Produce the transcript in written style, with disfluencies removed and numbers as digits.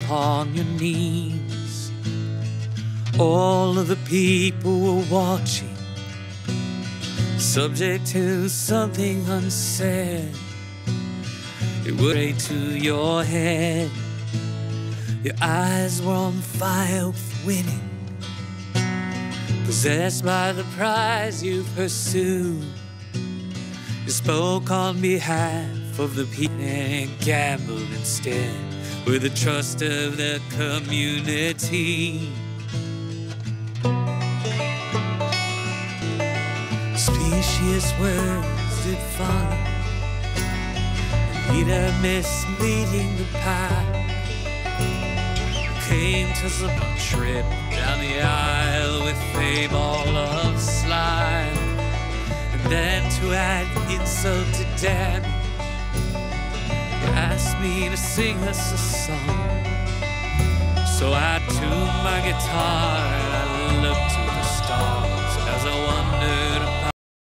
upon your knees. All of the people were watching, subject to something unsaid. It would straight to your head. Your eyes were on fire with winning, possessed by the prize you pursued. You spoke on behalf of the people and gambled instead with the trust of the community. Specious words did follow, a leader misleading the path. Came to some trip down the aisle with a ball of slime, and then to add insult to damage, you asked me to sing us a song. So I tuned my guitar and I looked